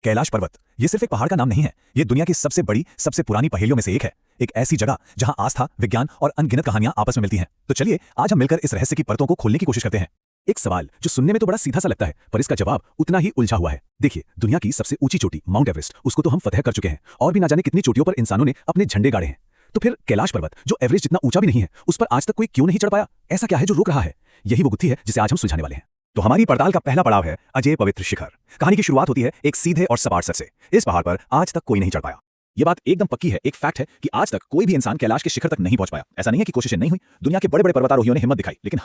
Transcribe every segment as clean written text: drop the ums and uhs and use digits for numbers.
कैलाश पर्वत ये सिर्फ एक पहाड़ का नाम नहीं है, ये दुनिया की सबसे बड़ी, सबसे पुरानी पहेलियों में से एक है। एक ऐसी जगह जहां आस्था, विज्ञान और अनगिनत कहानियां आपस में मिलती हैं। तो चलिए आज हम मिलकर इस रहस्य की परतों को खोलने की कोशिश करते हैं। एक सवाल जो सुनने में तो बड़ा सीधा सा लगता है, पर इसका जवाब उतना ही उलझा हुआ है। देखिए, दुनिया की सबसे ऊंची चोटी माउंट एवरेस्ट, उसको तो हम फतह कर चुके हैं और भी ना जाने कितनी चोटियों पर इंसानों ने अपने झंडे गाड़े हैं। तो फिर कैलाश पर्वत जो एवरेस्ट जितना ऊंचा भी नहीं है, उस पर आज तक कोई क्यों नहीं चढ़ पाया? ऐसा क्या है जो रोक रहा है? यही वो गुत्थी है जिसे आज हम सुलझाने वाले हैं। तो हमारी पड़ताल का पहला पड़ाव है अजय पवित्र शिखर। कहानी की शुरुआत होती है एक सीधे और सपाट सर से। इस पहाड़ पर आज तक कोई नहीं चढ़ पाया। ये बात एकदम पक्की है, एक फैक्ट है कि आज तक कोई भी इंसान कैलाश के शिखर तक नहीं पहुंच पाया। ऐसा नहीं है कि कोशिशें नहीं हुई, दुनिया के बड़े बड़े पर्वतारोहियों ने हिम्मत दिखाई, लेकिन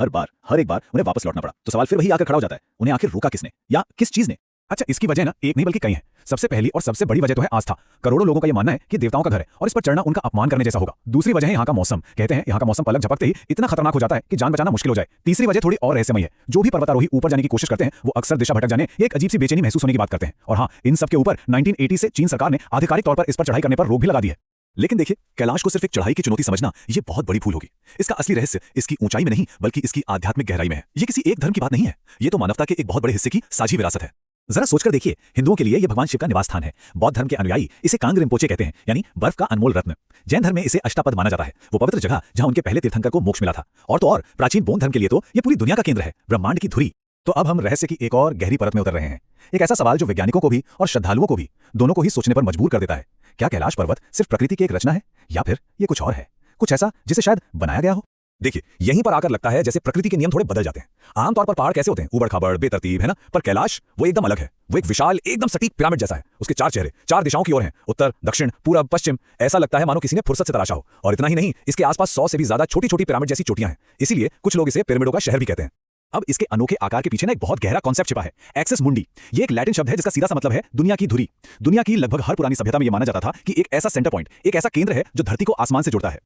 हर एक बार उन्हें वापस लौटना पड़ा। तो सवाल फिर वही आकर खड़ा हो जाता है, उन्हें आखिर रोका किसने या किस चीज ने? अच्छा, इसकी वजह ना एक नहीं बल्कि कई हैं। सबसे पहली और सबसे बड़ी वजह तो है आस्था। करोड़ों लोगों का यह मानना है कि देवताओं का घर है और इस पर चढ़ना उनका अपमान करने जैसा होगा। दूसरी वजह है यहाँ का मौसम। कहते हैं यहाँ का मौसम पलक झपकते ही इतना खतरनाक हो जाता है कि जान बचाना मुश्किल हो जाए। तीसरी वजह थोड़ी और रहस्यमयी है। जो भी पर्वतारोही ऊपर जाने की कोशिश करते हैं वो अक्सर दिशा भटक जाने, एक अजीब सी बेचैनी महसूस होने की बात करते हैं। और हाँ, इन सब के ऊपर 1980 से चीन सरकार ने आधिकारिक तौर पर इस पर चढ़ाई करने पर रोक भी लगा दी है। लेकिन देखिए, कैलाश को सिर्फ एक चढ़ाई की चुनौती समझना ये बहुत बड़ी भूल होगी। इसका असली रहस्य इसकी ऊंचाई में नहीं बल्कि इसकी आध्यात्मिक गहराई में है। ये किसी एक धर्म की बात नहीं है, ये तो मानवता के एक बहुत बड़े हिस्से की साझी विरासत है। जरा सोचकर देखिए, हिंदुओं के लिए यह भगवान शिव का निवास स्थान है। बौद्ध धर्म के अनुयायी इसे कांग रिम्पोचे कहते हैं, यानी बर्फ का अनमोल रत्न। जैन धर्म में इसे अष्टापद माना जाता है, वो पवित्र जगह जहां उनके पहले तीर्थंकर को मोक्ष मिला था। और तो और प्राचीन बौद्ध धर्म के लिए तो ये पूरी दुनिया का केंद्र है, ब्रह्मांड की धुरी। तो अब हम रहस्य की एक और गहरी परत में उतर रहे हैं। एक ऐसा सवाल जो वैज्ञानिकों को भी और श्रद्धालुओं को भी, दोनों को ही सोचने पर मजबूर कर देता है। क्या कैलाश पर्वत सिर्फ प्रकृति की एक रचना है या फिर ये कुछ और है, कुछ ऐसा जिसे शायद बनाया गया हो? देखिए, यहीं पर आकर लगता है जैसे प्रकृति के नियम थोड़े बदल जाते हैं। आमतौर पर पहाड़ कैसे होते हैं, उबड़-खाबड़, बेतरतीब, है ना? पर कैलाश वो एकदम अलग है। वो एक विशाल, एकदम सटीक पिरामिड जैसा है। उसके 4 चेहरे 4 दिशाओं की ओर हैं, उत्तर, दक्षिण, पूरब, पश्चिम। ऐसा लगता है मानो किसी ने फुर्सत से तराशा हो। और इतना ही नहीं, इसके आसपास 100 से भी ज्यादा छोटी-छोटी पिरामिड जैसी चोटियां हैं। इसीलिए कुछ लोग इसे पिरामिडों का शहर भी कहते हैं। अब इसके अनोखे आकार के पीछे ना एक बहुत गहरा कॉन्सेप्ट छिपा है, एक्सिस मुंडी। ये एक लैटिन शब्द है जिसका सीधा सा मतलब है दुनिया की धुरी। दुनिया की लगभग हर पुरानी सभ्यता में यह माना जाता था कि एक ऐसा सेंटर पॉइंट, एक ऐसा केंद्र है जो धरती को आसमान से जोड़ता है।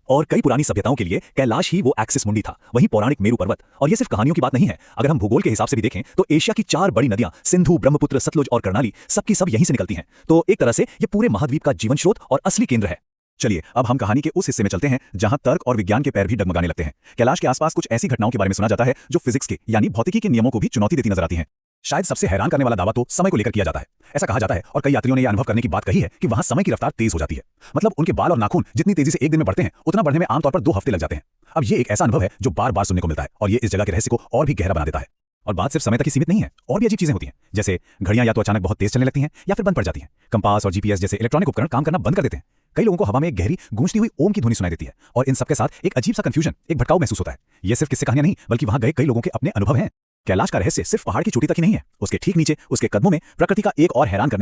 और कई पुरानी सभ्यताओं के लिए कैलाश ही वो एक्सिस मुंडी था, वहीं पौराणिक मेरू पर्वत। और ये सिर्फ कहानियों की बात नहीं है। अगर हम भूगोल के हिसाब से भी देखें तो एशिया की 4 बड़ी नदियां, सिंधु, ब्रह्मपुत्र, सतलुज और कर्णाली, सबकी सब यहीं से निकलती हैं। तो एक तरह से ये पूरे महाद्वीप का जीवन स्रोत और असली केंद्र है। चलिए अब हम कहानी के उस हिस्से में चलते हैं जहां तर्क और विज्ञान के पैर भी डगमगाने लगते हैं। कैलाश के आसपास कुछ ऐसी घटनाओं के बारे में सुना जाता है जो फिजिक्स के यानी भौतिकी के नियमों को भी चुनौती देती नजर आती हैं। शायद सबसे हैरान करने वाला दावा तो समय को लेकर किया जाता है। ऐसा कहा जाता है और कई यात्रियों ने यह अनुभव करने की बात कही है कि वहां समय की रफ्तार तेज हो जाती है। मतलब उनके बाल और नाखून जितनी तेजी से एक दिन में बढ़ते हैं, उतना बढ़ने में आमतौर पर 2 हफ्ते लग जाते हैं। अब ये एक ऐसा अनुभव है जो बार बार सुनने को मिलता है और ये इस जगह के रहस्य को और भी गहरा बना देता है। और बात सिर्फ समय तक ही सीमित नहीं है, और भी अजीब चीजें होती हैं। जैसे घड़ियां या तो अचानक बहुत तेज चलने लगती हैं या फिर बंद पड़ जाती हैं। कंपास और जीपीएस जैसे इलेक्ट्रॉनिक उपकरण काम करना बंद कर देते हैं। कई लोगों को हवा में एक गहरी गूंजती हुई ओम की ध्वनि सुनाई देती है। और इन सबके साथ एक अजीब सा कंफ्यूजन, एक भटकाव महसूस होता है। ये सिर्फ किस्से कहानियां नहीं बल्कि वहां गए कई लोगों के अपने अनुभव हैं। कैलाश का रहस्य सिर्फ पहाड़ की चोटी तक ही नहीं है, उसके ठीक नीचे, उसके कदमों में प्रकृति का एक और हैरान करने वाला